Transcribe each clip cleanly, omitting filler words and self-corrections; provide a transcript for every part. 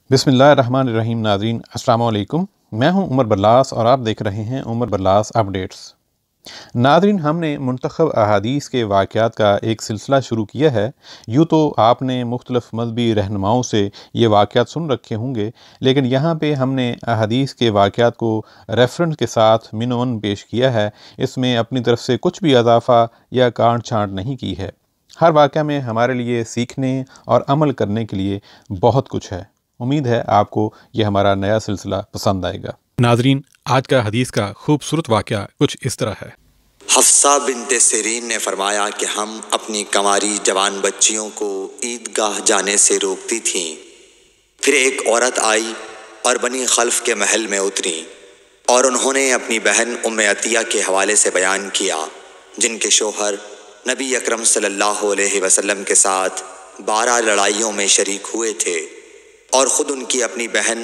बिस्मिल्लाहिर्रहमानिर्रहीम। नाज़रीन अस्सलाम वालेकुम। मैं हूं उमर बरलास और आप देख रहे हैं उमर बरलास अपडेट्स। नाज़रीन, हमने मुंतखब अहादीस के वाक़यात का एक सिलसिला शुरू किया है। यूँ तो आपने मुख्तलिफ़ मज़हबी रहनुमाओं से ये वाक़यात सुन रखे होंगे, लेकिन यहाँ पे हमने अहादीस के वाक़यात को रेफ़रेंस के साथ मिनवन पेश किया है। इसमें अपनी तरफ से कुछ भी इजाफ़ा या काट छाँट नहीं की है। हर वाक़या में हमारे लिए सीखने और अमल करने के लिए बहुत कुछ है। उम्मीद है आपको ये हमारा नया सिलसिला पसंद आएगा। नाज़रीन, आज का हदीस का खूबसूरत वाक़या कुछ इस तरह है। हफ्सा बिनते सिरीन ने फरमाया कि हम अपनी कंवारी जवान बच्चियों को ईदगाह जाने से रोकती थीं। फिर एक औरत आई और बनी खल्फ के महल में उतरी और उन्होंने अपनी बहन उम्मे अतिया के हवाले से बयान किया, जिनके शोहर नबी अकरम सल्लल्लाहु अलैहि वसल्लम के साथ 12 लड़ाइयों में शरीक हुए थे और ख़ुद उनकी अपनी बहन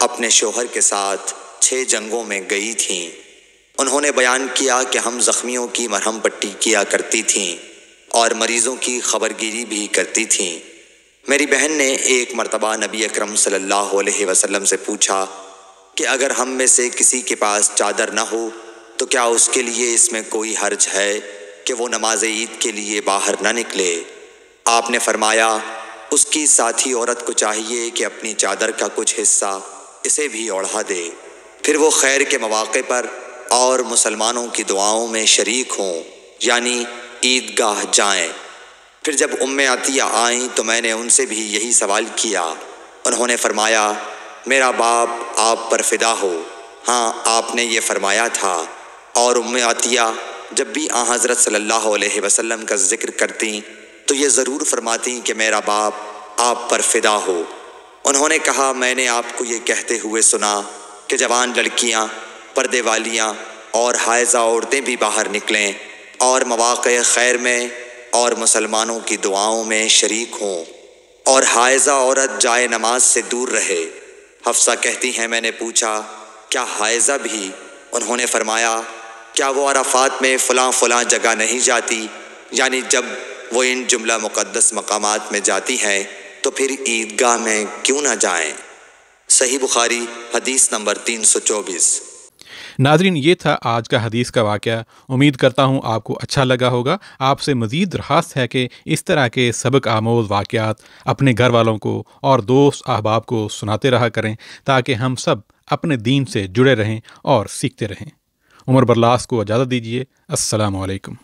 अपने शोहर के साथ 6 जंगों में गई थीं। उन्होंने बयान किया कि हम ज़ख्मियों की मरहम पट्टी किया करती थीं और मरीज़ों की खबरगिरी भी करती थीं। मेरी बहन ने एक मर्तबा नबी अकरम सल्लल्लाहु अलैहि वसल्लम से पूछा कि अगर हम में से किसी के पास चादर न हो तो क्या उसके लिए इसमें कोई हर्ज है कि वो नमाज ईद के लिए बाहर न निकले। आपने फरमाया, उसकी साथी औरत को चाहिए कि अपनी चादर का कुछ हिस्सा इसे भी ओढ़ा दे, फिर वो खैर के मौक़े पर और मुसलमानों की दुआओं में शरीक हों, यानी ईदगाह जाएं। फिर जब उम्मे अतिया आईं तो मैंने उनसे भी यही सवाल किया। उन्होंने फरमाया, मेरा बाप आप पर फ़िदा हो। हाँ, आपने ये फरमाया था। और उम्मे अतिया जब भी हज़रत सल्लल्लाहु अलैहि वसल्लम का ज़िक्र करती तो ये ज़रूर फरमाती कि मेरा बाप आप पर फ़िदा हो। उन्होंने कहा, मैंने आपको ये कहते हुए सुना कि जवान लड़कियां, पर्दे वालियां और हायज़ा औरतें भी बाहर निकलें और मौक़े खैर में और मुसलमानों की दुआओं में शरीक हों, और हायज़ा औरत जाए नमाज से दूर रहे। हफ्सा कहती हैं, मैंने पूछा, क्या हायज़ा भी? उन्होंने फरमाया, क्या वो अराफात में फ़लाँ जगह नहीं जाती? यानी जब वो इन जुमला मुक़द्दस मकामात में जाती हैं तो फिर ईदगाह में क्यों ना जाएं। सही बुखारी हदीस नंबर 324। नाज़रीन, ये था आज का हदीस का वाक़या। उम्मीद करता हूँ आपको अच्छा लगा होगा। आपसे मज़ीद दरख्वास्त है कि इस तरह के सबक आमोज़ वाक़यात अपने घर वालों को और दोस्त अहबाब को सुनाते रहा करें, ताकि हम सब अपने दीन से जुड़े रहें और सीखते रहें। उमर बरलास को इजाज़त दीजिए। अस्सलामु अलैकुम।